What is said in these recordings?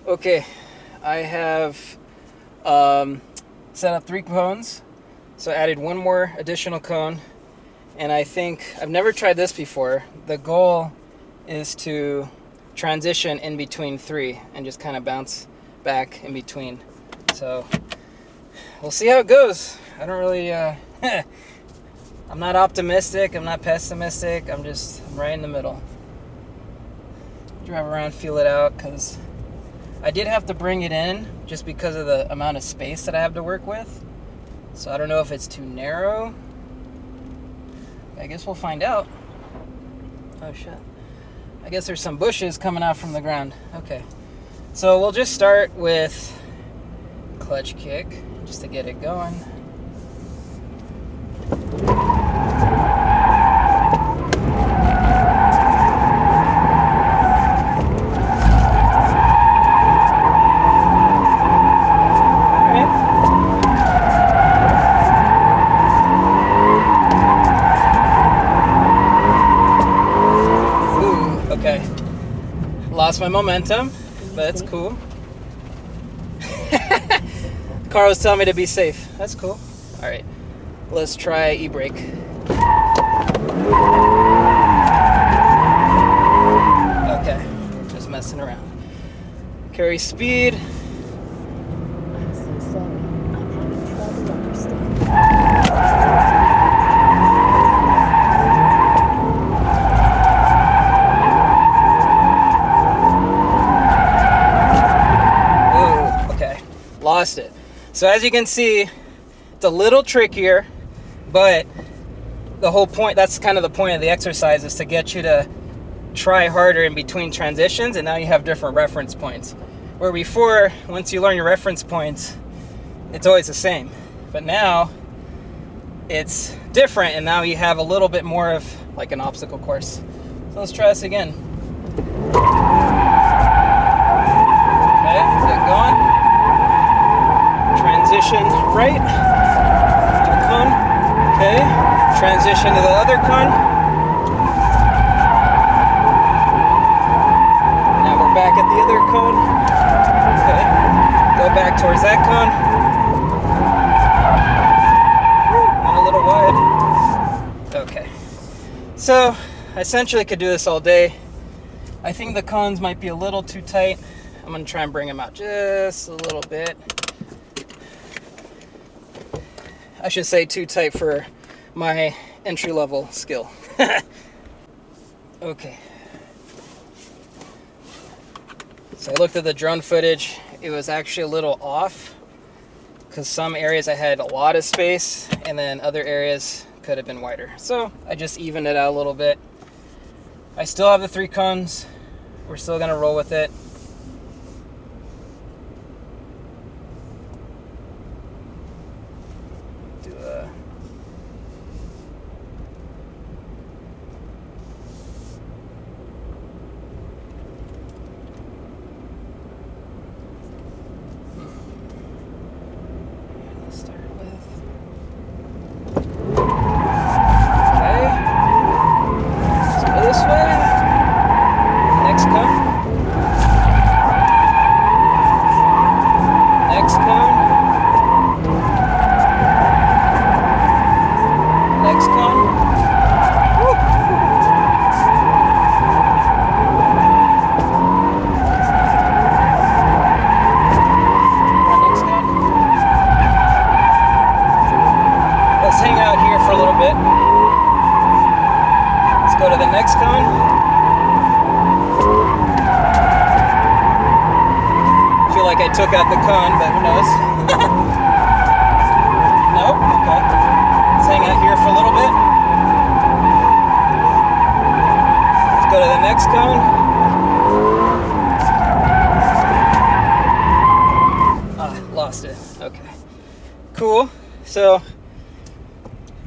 Okay, I have set up 3 cones, so added 1 more additional cone, and I think, I've never tried this before, the goal is to transition in between 3 and just kind of bounce back in between. So we'll see how it goes. I don't really, I'm not optimistic, I'm not pessimistic, I'm right in the middle. Drive around, feel it out, because I did have to bring it in just because of the amount of space that I have to work with. So I don't know if it's too narrow. I guess we'll find out. Oh shit. I guess there's some bushes coming out from the ground. Okay. So we'll just start with clutch kick just to get it going. Lost my momentum, but that's cool. Car was telling me to be safe. That's cool. All right, let's try e-brake. Okay, just messing around. Carry speed. I'm so sorry. I'm having trouble understanding. Lost it. So as you can see, it's a little trickier, but the whole point, that's kind of the point of the exercise, is to get you to try harder in between transitions, and now you have different reference points. Where before, once you learn your reference points, it's always the same. But now, it's different, and now you have a little bit more of like an obstacle course. So let's try this again. Okay, get going. Transition right to the cone. Okay. Transition to the other cone. Now we're back at the other cone. Okay. Go back towards that cone. Went a little wide. Okay. So I essentially could do this all day. I think the cones might be a little too tight. I'm going to try and bring them out just a little bit. I should say too tight for my entry-level skill. Okay. So I looked at the drone footage. It was actually a little off because some areas I had a lot of space and then other areas could have been wider. So I just evened it out a little bit. I still have the 3 cones. We're still gonna roll with it. I took out the cone, but who knows? Nope, okay. Let's hang out here for a little bit. Let's go to the next cone. Lost it. Okay. Cool. So,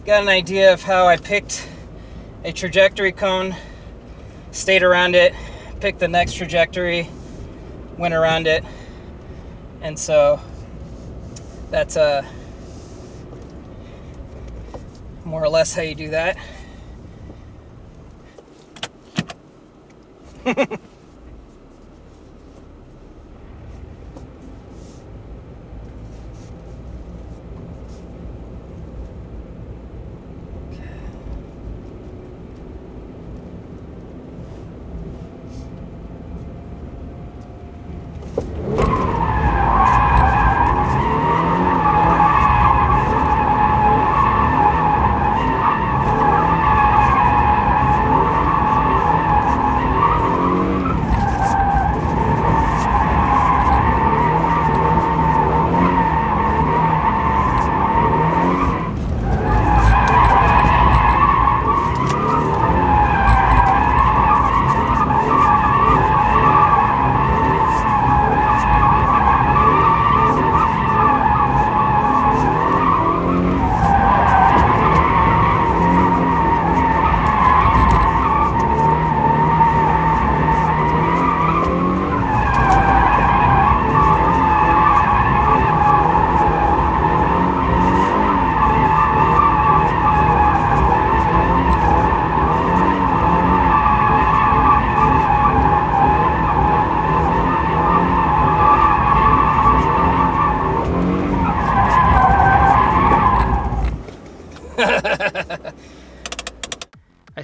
got an idea of how I picked a trajectory cone, stayed around it, picked the next trajectory, went around it. And so that's more or less how you do that.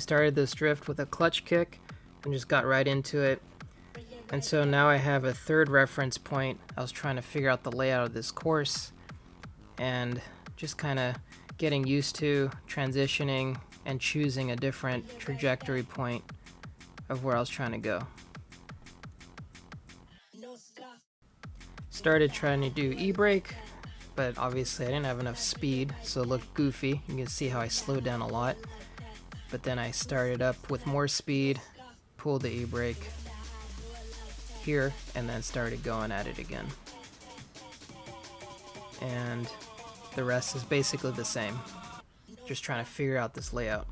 started this drift with a clutch kick and just got right into it. And so now I have a third reference point. I was trying to figure out the layout of this course and just kind of getting used to transitioning and choosing a different trajectory point of where I was trying to go. Started trying to do e-brake, but obviously I didn't have enough speed, so it looked goofy. You can see how I slowed down a lot. But then I started up with more speed, pulled the e-brake here, and then started going at it again. And the rest is basically the same. Just trying to figure out this layout.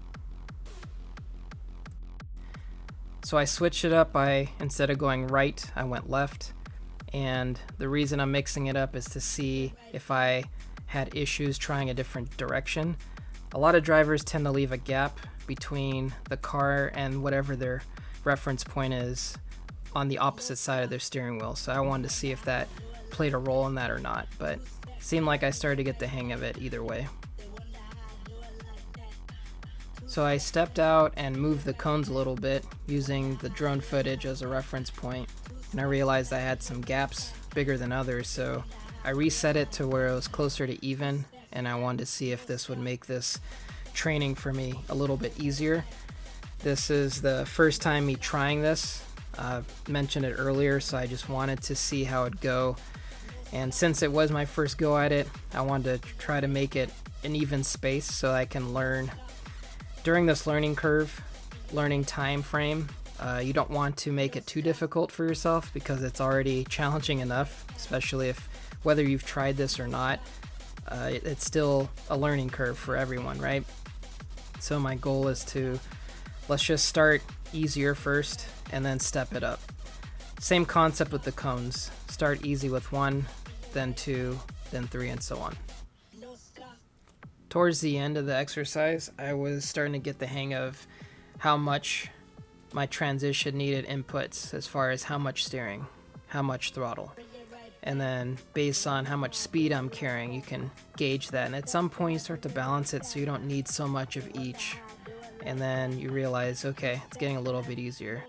So I switched it up. Instead of going right, I went left. And the reason I'm mixing it up is to see if I had issues trying a different direction. A lot of drivers tend to leave a gap between the car and whatever their reference point is on the opposite side of their steering wheel. So I wanted to see if that played a role in that or not, but it seemed like I started to get the hang of it either way. So I stepped out and moved the cones a little bit using the drone footage as a reference point, and I realized I had some gaps bigger than others, so I reset it to where it was closer to even, and I wanted to see if this would make this training for me a little bit easier. This is the first time me trying this. Mentioned it earlier, so I just wanted to see how it'd go, and since it was my first go at it, I wanted to try to make it an even space so I can learn. During this learning time frame, you don't want to make it too difficult for yourself because it's already challenging enough, especially if whether you've tried this or not, it's still a learning curve for everyone, right? So my goal is to, let's just start easier first and then step it up. Same concept with the cones. Start easy with 1, then 2, then 3, and so on. Towards the end of the exercise, I was starting to get the hang of how much my transition needed inputs as far as how much steering, how much throttle. And then based on how much speed I'm carrying, you can gauge that. And at some point you start to balance it so you don't need so much of each. And then you realize, okay, it's getting a little bit easier.